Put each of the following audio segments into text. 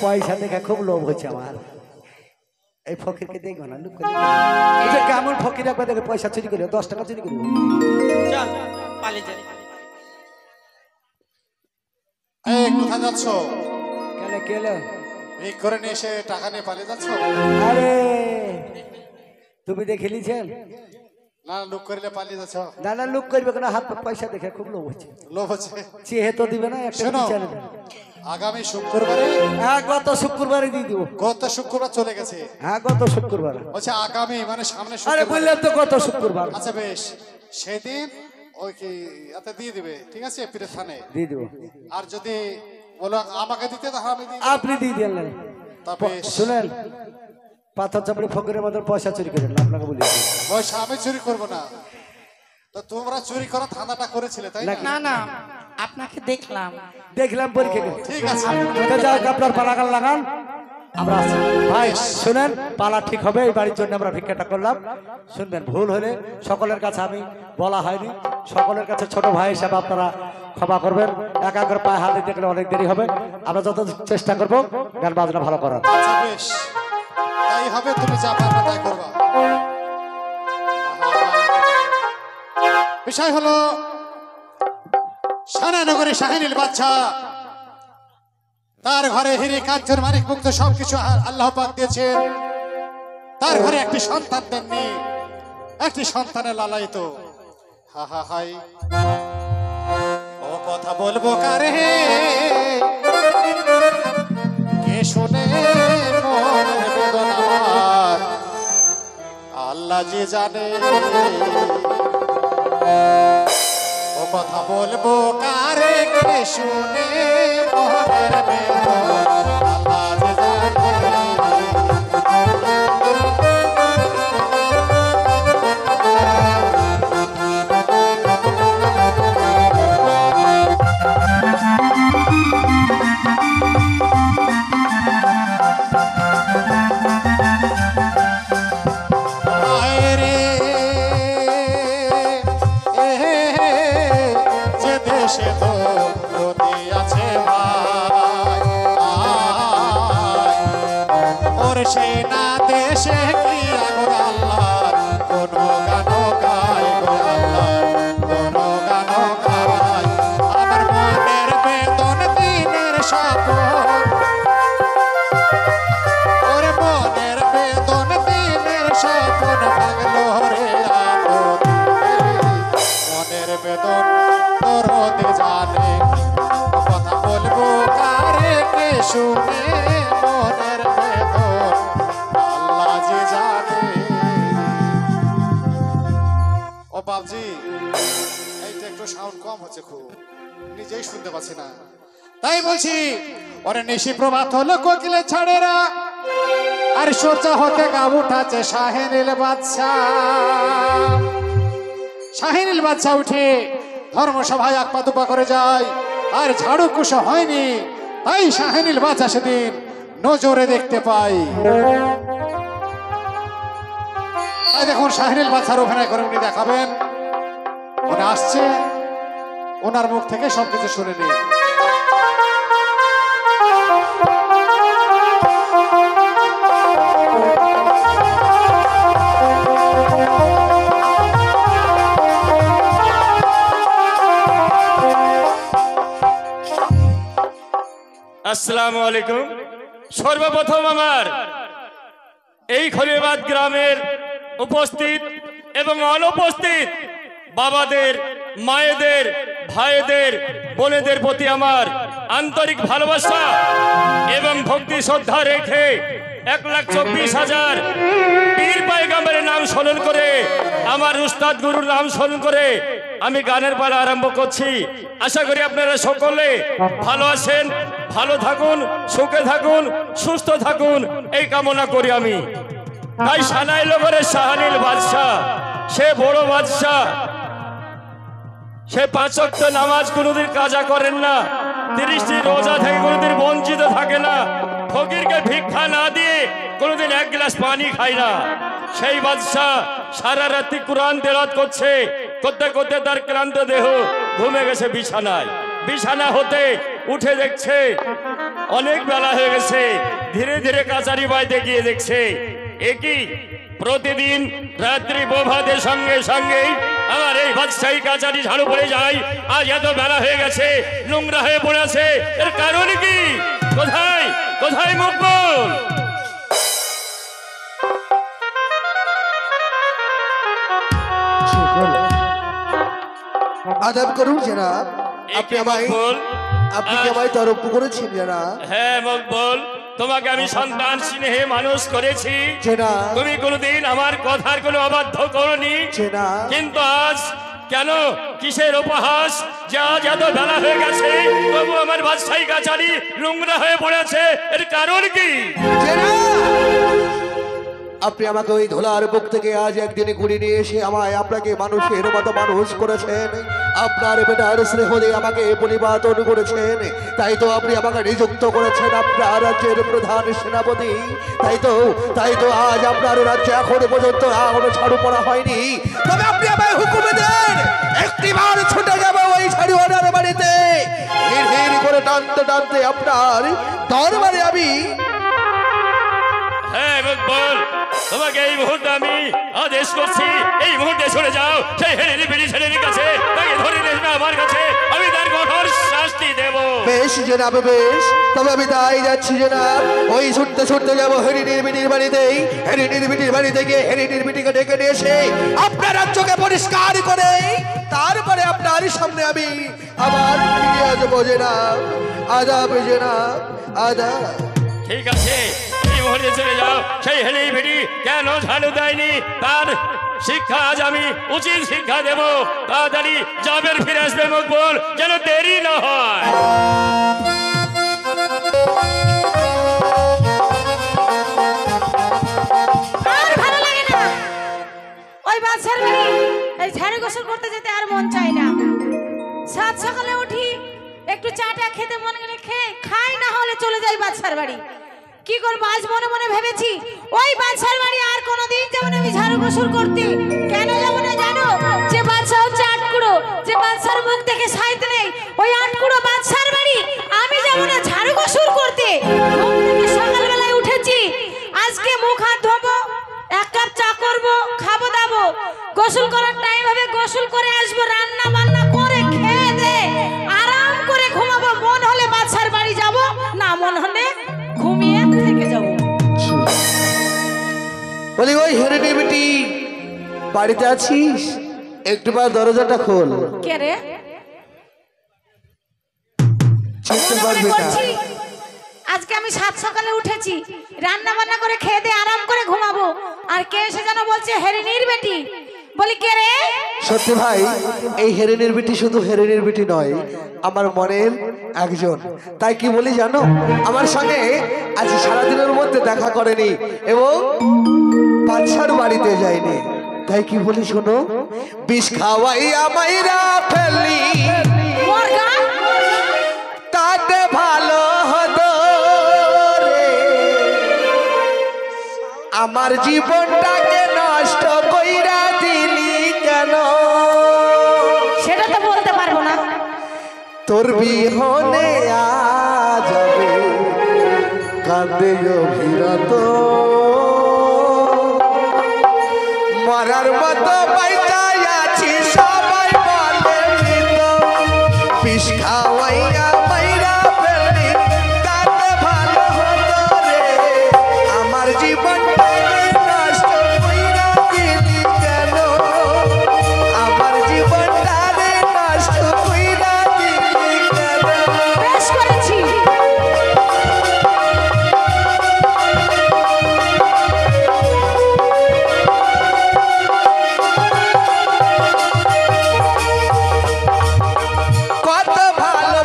পয়সা দেখে খুব লোভ হচ্ছে আমার। এই ফকিরকে দেখবো না, লুক করে এই যে কেমন ফকির একবার দেখে পয়সা চুরি করে 10 টাকা চুরি করে চল পালিয়ে যাই। এই কোথায় যাচ্ছ? কেন কেলো? এই করে নিয়ে এসে টাকা নিয়ে পালিয়ে যাচ্ছ? আরে তুমি দেখে নিছেন? না লুক করলে পালিয়ে যাচ্ছ? না না, লুক করবে কেন? হাত পয়সা দেখে খুব লোভ হচ্ছে। লোভ হচ্ছে? চেয়ে তো দিবে না একটা শোনো, বিচার দেবে। আগামী শুক্রবারে, হ্যাঁ গত শুক্রবারে দিয়ে দিব। গত শুক্রবার চলে গেছে। হ্যাঁ গত শুক্রবার। আচ্ছা আগামী মানে সামনে আরে শুক্রবার। বললাম তো গত শুক্রবার। আচ্ছা বেশ, সেদিন ওই কি এতে দিয়ে দিবে, ঠিক আছে? পীরের থানে দিয়ে দিব। আর যদি বলো আমাকে দিতে তাহলে আমি দিই। আপনি দিয়ে দিলেন। তা বেশ। শুনেন, পাথর চাপড়ি ফকিরের মতো পয়সা চুরি করেন না, আপনাকে বলি। পয়সা আমি চুরি করবো না। তো তোমরা চুরি করা ধাঁধাটা করেছিলে তাই না? না না, আপনাকে দেখলাম। দেখলাম পরীক্ষা করে। ঠিক আছে। যাক আপনার পালাগান লাগান, আমরা আসি। ভাই শুনেন, পালা ঠিক হবে, এই বাড়ির জন্য আমরা ভিক্ষাটা করলাম। শুনবেন, ভুল হলে সকলের কাছে আমি বলা হয়নি, সকলের কাছে ছোট ভাই হিসাবে আপনারা ক্ষমা করবেন। একা করে পায়ে হাতে দেখলে অনেক দেরি হবে, আমরা যত চেষ্টা করবো গান বাজনা ভালো করার। আচ্ছা বেশ, তাই হবে, তুমি যা পারবে তাই করবা। বিষয় হলো সানানগরে শাহিনুল বাদশা, তার ঘরে হিরে কাঞ্চন মানিক মুক্ত সবকিছু আল্লাহ পাক দিয়েছেন। তার ঘরে একটি সন্তান দেননি, একটি সন্তানের লালায়িত। হা হা হাই, ও কথা বলবো কারে, কে শুনে মনের বেদনা আমার, আল্লাহ যে জানে। ও কথা বলবো কারে, কে শুনে মনের বেদনা, আল্লাহ যে জানে। সে তো নদী আছে ভাই, ওর সে না দেশে কি আগর আল্লাহ কোন গান গায় গো আল্লাহ, কোন গান গায়। আমার মনের বেদন দিনের স্বপন, ওর মনের বেদন দিনের স্বপন ভাঙলো রে আপন, মনের বেদন তোরতে জানে। কথা বলবো কারে, কে শুনে মনের বেদন, আল্লাহ যে জানে। ও বাবজি, এইটা একটু সাউন্ড কম হচ্ছে, খুব নিজেই শুনতে পাচ্ছি না, তাই বলছি। ওরে নিশি প্রভাত হলো কোকিলে ছাড়েরা, আর সূর্য হতে গা উঠাচ্ছে শাহিনুল বাদশা। শাহিনুল বাদশা উঠে ধর্মসভায় আকপা দুপা করে যায়, আর ঝাড়ু কুশো হয়নি, তাই শাহিনুল বাদশা সেদিন নজরে দেখতে পাই। তাই দেখুন শাহিনুল বাদশার অভিনয় করে উনি দেখাবেন, উনি আসছে, ওনার মুখ থেকে সবকিছু শুনে নিন। আসসালামু আলাইকুম। সর্বপ্রথম আমার এই খলিবাদ গ্রামের উপস্থিত এবং অনুপস্থিত বাবাদের, মায়েদের, ভাইদের, বোনেদের প্রতি আমার আন্তরিক ভালোবাসা এবং ভক্তি শ্রদ্ধা রেখে 1,24,000 পীর পয়গম্বরের নাম স্মরণ করে, আমার উস্তাদ গুরুর নাম স্মরণ করে আমি গানের পালা আরম্ভ করছি। আশা করি আপনারা সকলে ভালো আছেন, ভালো থাকুন, সুখে থাকুন, সুস্থ থাকুন, এই কামনা করি আমি। তাই সানাইনগরের শাহিনুল বাদশা, সে বড় বাদশা, সে 5 ওয়াক্ত নামাজ কোনোদিন কাজা করেন না, 30টি রোজা থেকে কোনোদিন বঞ্চিত থাকে না, ফকিরকে ভিক্ষা না দিয়ে কোনোদিন 1 গ্লাস পানি খায় না। সেই বাদশা সারা রাত্রি কুরআন তেলাওয়াত করছে, করতে করতে তার ক্লান্ত দেহ ঘুমে গেছে বিছানায়। বিছানা হতে উঠে দেখছে অনেক বেলা হয়ে গেছে, ধীরে ধীরে কাচারি বাইতে গিয়ে দেখছে একই প্রতিদিন রাত্রি প্রভাতের সঙ্গে সঙ্গেই আমার এই বাদশাহী কাচারি ঝাড়ু পড়ে যায়। আজ এত বেলা হয়ে গেছে, নোংরা হয়ে পড়ে আছে, এর কারণ কি? কোথায় কোথায় মকবুল? আদাব করুন জনাব, আপনি এ কি আমায় মকবুল? আপনি কি আমায় তরফ করেছেন জনাব? হ্যাঁ মকবুল, তোমাকে আমি সন্তান স্নেহে মানুষ করেছি। জনাব, তুমি কোনোদিন আমার কথার কোনো অবাধ্য করনি, জনাব, কিন্তু আজ কেন, কিসের উপহাস যে আজ এত বেলা হয়ে গেছে তবু আমার বাদশাহী কাচারি নোংরা হয়ে পড়েছে, এর কারণ কি? আপনি আমাকে ওই ধোলার বুক থেকে আজ একদিনে ঘুরে নিয়ে এসে আমায় আপনাকে মানুষের মতো মানুষ করেছেন। আপনার বেটার স্নেহ দিয়ে আমাকে পরিবর্তন করেছেন, তাই তো আপনি আমাকে নিযুক্ত করেছেন আপনার রাজ্যের প্রধান সেনাপতি। তাই তো আজ আপনার রাজ্যে এখন পর্যন্ত এখনো ঝাড়ু পড়া হয়নি। তবে আপনি আমায় হুকুম দেন, একটিবার ছুটে যাবো ওই ঝাড়ুওয়ালার বাড়িতে, হিড় হিড় করে টানতে টানতে আপনার দরবারে আমি। হ্যাঁ মকবুল, তোমাকে এই মুহূর্তে আমি আদেশ করছি, এই মুহূর্তে সরে যাও সেই হেরেরি বেরি ছেলের কাছে, তাকে ধরে নিয়ে আসবে আমার কাছে, আমি তার কঠোর শাস্তি দেব। বেশ জনাব, বেশ, তবে আমি তাই যাচ্ছি জনাব। ওই ছুটতে ছুটতে যাবো হেরিনির বিটির বাড়িতেই, হেরিনির বিটির বাড়িতে গিয়ে হেরিনির বিটিকে ডেকে নিয়ে এসে আপনার রাজ্যকে পরিষ্কার করে তারপরে আপনার সামনে আমি আবার ফিরে আসবো জনাব। আদাব জনাব, আদাব। ঠিক আছে, এই মুহূর্তে চলে যাও সেই হেরেরি বেরি কেন ঝাড়ু দেয়নি তার শিক্ষা আজ আমি উচিত শিক্ষা দেব। তাড়াতাড়ি জাবের ফিরে আসবে মকবুল, যেন দেরি না হয়। আর ভালো লাগে না ওই বাদশার বাড়ি এই ঝাড়ু গোসল করতে যেতে, আর মন চায় না। সাত সকালে উঠি একটু চাটা খেতে মন গেলে খাই, না হলে চলে যাই বাদশার বাড়ি। কি করবো আজ মনে মনে ভেবেছি ওই বাদশার বাড়ি আর কোনোদিন যেমন আমি ঝাড়ু গোসল করতে। কেন যাবো না জানো? যে বাদশা হচ্ছে আটকুড়ো, যে বাদশার মুখ দেখে সাইতে নেই, ওই আটকুড়ো বাদশার বাড়ি আমি যাবো না ঝাড়ু গোসল করতে। ঘুম থেকে সকালবেলায় উঠেছি, আজকে মুখ হাত ধোবো, এক কাপ চা করবো, খাবো দাবো, গোসল করার টাইম হবে গোসল করে আসবো, রান্না বান্না করে খেয়ে দে আরাম করে ঘুমাবো। মন হলে বাদশার বাড়ি যাবো, না মন হলে ঘুমিয়ে থেকে যাবো। বলি ওই হেরিনির বিটি বাড়িতে আছিস? একটুবার দরজাটা খোল। কে রে? চিনতে মনে মনে পারবি না। করছি, আজকে আমি সাত সকালে উঠেছি, রান্না বান্না করে খেয়ে দিয়ে আরাম করে ঘুমাবো, আর কে এসে যেন বলছে হেরিনির বেটি। বলি কে রে? সত্যি ভাই, এই হেরিনির বিটি শুধু হেরিনির বিটি নয়, আমার মনের একজন। তাই কি বলি জানো, আমার সঙ্গে আজ সারাদিনের মধ্যে দেখা করেনি এবং বাদশার বাড়িতে যায়নি। তাই কি বলি শোনো, বিষ খাওয়াইয়া মাইরা ফেলি মুরগা তাতে ভালো হতো রে, আমার জীবনটাকে নষ্ট কইরা দিলি কেন? সেটা তো বলতে পারবো না। তোর বিহনে আজ আমি কাঁদে অভিরত, মরার মতো বাইচাই আছি সবাই বলে মৃত, বিষ খাওয়াইয়া মাইরা ফেললি তাতে ভালো হতো রে, আমার জীবনটাকে নষ্ট কইরা দিলি কেন? আমার জীবনটাকে নষ্ট কইরা দিলি কেন? বেশ করেছি। কত ভালো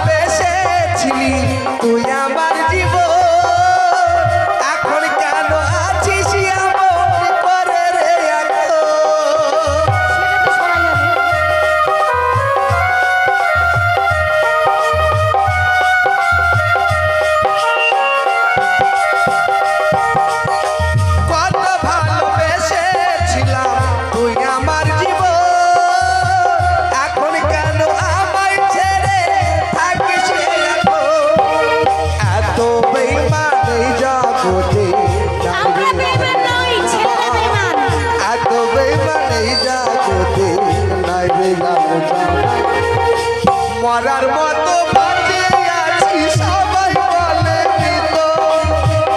মরার মতো বাঁচে আছি সবাই বলে মৃত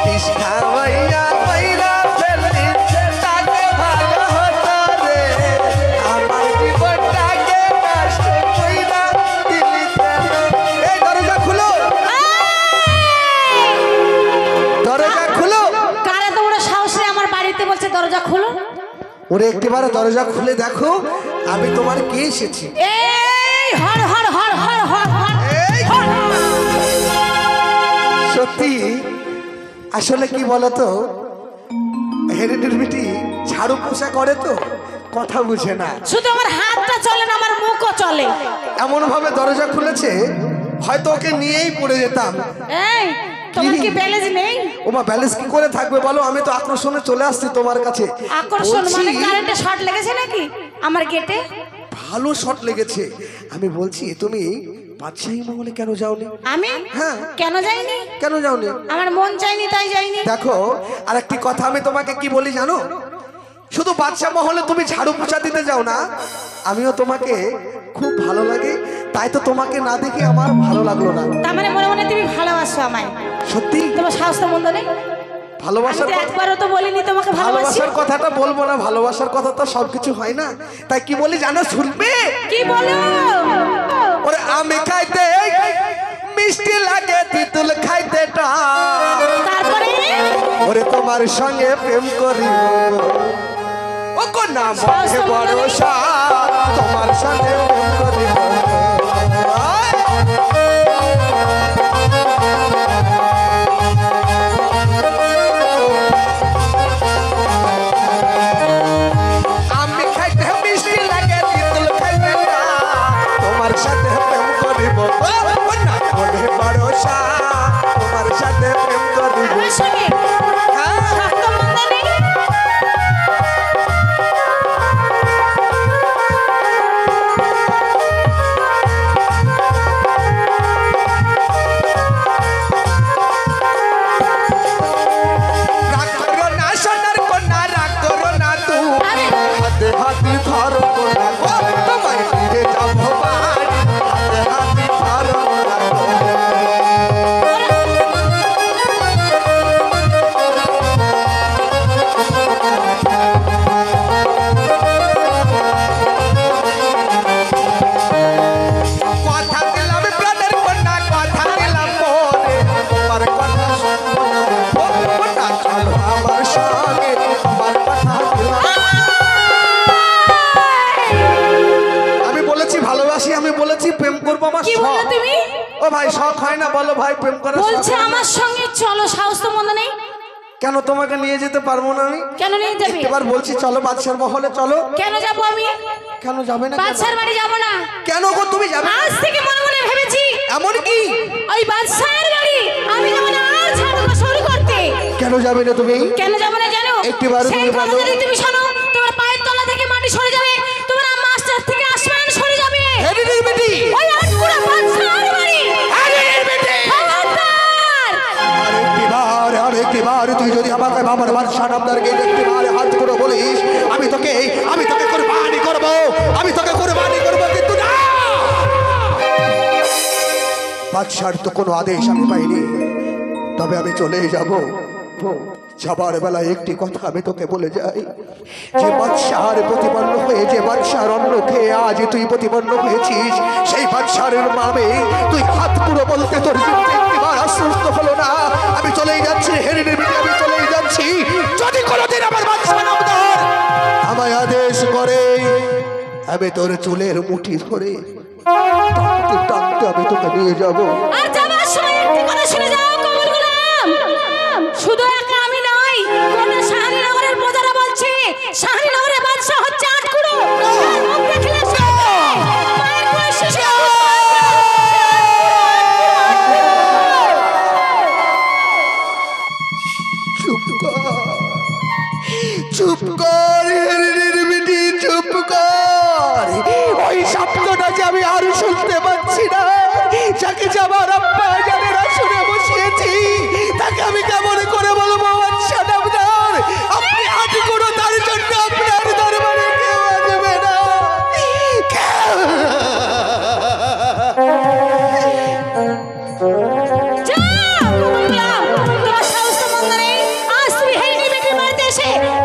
বিষ খাওয়াইয়া কইরা ফেললি তাকে ভালো হতো রে আমার জীবনটাকে নষ্ট কইরা দিলি কেন এই দরজা খুলো দরজা খুলো কারা তো ওরা সাহসে আমার বাড়িতে বলছে দরজা খুলো। ওরে একটিবার দরজা খুলে দেখো আমি তোমার কে এসেছি এই হর হর হর হর হর হর এই! সত্যি আসলে কি বলতো হেরিটের বিটি ঝাড়ু পোষা করে তো কথা বুঝে না শুধু আমার হাতটা চলে না আমার মুখও চলে। এমন ভাবে দরজা খুলেছে হয়তো ওকে নিয়েই পড়ে যেতাম এই তোমার কি ব্যালেন্স নেই? ওমা ব্যালেন্স কি করে থাকবে বলো আমি তো আকর্ষণে চলে আসছি তোমার কাছে আকর্ষণ বলছি, মানে কারেন্টে শর্ট লেগেছে নাকি আমার গেটে? ভালো শট লেগেছে আমি বলছি তুমি বাদশাহী মহলে কেন যাওনি আমি হ্যাঁ। কেন যাইনি? কেন যাওনি আমার মন চাইনি তাই যাইনি। দেখো আর একটি কথা আমি তোমাকে কি বলি জানো শুধু বাদশা মহলে তুমি ঝাড়ু পোছা দিতে যাও না আমিও তোমাকে খুব ভালো লাগে তাই তো তোমাকে না দেখে আমার ভালো লাগলো না তার মানে মনে মনে তুমি ভালোবাসো আমায়? সত্যি তোমার সাহস তো মন্দ নেই। আমি ভালোবাসার তো কথা একবারও তো বলিনি তোমাকে ভালোবাসি। ভালোবাসার কথাটা বলবো না ভালোবাসার কথা তো সবকিছু হয় না তাই কি বলি জানো শুনবে কি বলো? ওরে আমি খাইতে মিষ্টি লাগে তিতুল খাইতে টক তারপরে ওরে তোমার সঙ্গে প্রেম করি ও কো নাম শ্বাস তো বড় মনে নেই। সাত তোমার সঙ্গে প্রেম করি আমি খাইতে মিষ্টি লাগে তিতুল খাইতে টক তোমার সাথে প্রেম করিব ও নাম বড় সাত তোমার সাথে প্রেম করিব আমার সঙ্গে সাহস তো মন্দ নেই। রাগ করো না সোনার কন্যা রাগ করো না তুমি হাতে হাতে ধরো কন্যা গো তোমায় নিয়ে যাবো বাড়ি হাতে হাতে ধরো কন্যা গো। কথা দিলাম প্রাণের কন্যা কথা দিলাম মনে তোমার কথা শুনবো না ও কন্যা চলো আমার সঙ্গে তোমার কথা দিলাম আমি বলেছি ভালোবাসি আমি বলেছি প্রেম করবো আমার কি বললে শখ তুমি? ও ভাই শখ হয় না বলো ভাই প্রেম করার শখ বলছে হয় না? আমার সঙ্গে চলো, সাহস তো মন্দ নেই। কেন তোমাকে নিয়ে যেতে পারবো না আমি কেন নিয়ে যাবি? এবার বলছি চলো বাদশার মহলে চলো কেন যাবো আমি? কেন যাবে না কেন? বাদশার বাড়ি যাবো না। কেন গো তুমি যাবে আজ থেকে মনে মনে ভেবেছি এমন কি ওই বাদশার বাড়ি আমি যাবো না আর ঝাড়ু শুরু করতে। কেন যাবে না তুমি কেন যাবো না জানো? একটিবার সেই তুমি কথা বলো। যদি তুমি শোনো তোমার পায়ের তলা থেকে মাটি সরে যাবে, তোমার মাস্টার থেকে আসমান সরে যাবে। হেডির বেটি ওই আটকুড়া বাদশার বাড়ি। হেডির বেটি খবরদার! আরেকটিবার তুই যদি আমাকে বাবার বাদশাহ নামদারকে একটিবার হাত করে বলিস আমি তোকে কুরবানি করব আমি তোকে কুরবানি করব কিন্তু না বাদশার তো কোনো আদেশ আমি পাইনি তবে আমি চলে যাব যাবার বেলায় একটি কথা আমি তোকে বলে যাই যে বাদশার প্রতিপন্ন হয়ে যে বাদশার অন্ন খেয়ে আজ তুই প্রতিপন্ন হয়েছিস সেই বাদশার নামে তুই হাত পুরো বলতে তোর জিন্দে একটিবার আশ্বস্ত হলো না আমি চলেই যাচ্ছি হেরিনের বিটি আমি চলেই যাচ্ছি যদি কোনোদিন আমার বাদশা নামদার আমায় আদেশ করে আমি তোর চুলের মুঠি ধরে টানতে টানতে আমি তোকে নিয়ে যাবো আর যাবার সময় একটি কথা শুনে যাও কমল গোলাম। শুধু একা আমি নই, গোটা শাহরিনগরের প্রজারা বলছে শাহরিনগরের বাদশা হচ্ছে আটকুড়ো। তার মুখ দেখলে সবে মায়ের কোলে শিশু চুপ কর হেরিনের বিটি চুপ কর ওই শব্দটা যে আমি আর শুনতে পাচ্ছি না যাকে যে আমার আব্বা জানেরা শুনে বসিয়েছি তাকে আমি কেমন করে বলবো বাদশা নামদার আপনি হাত করো তার জন্য আপনার দরবারে কেউ আসবে না এসে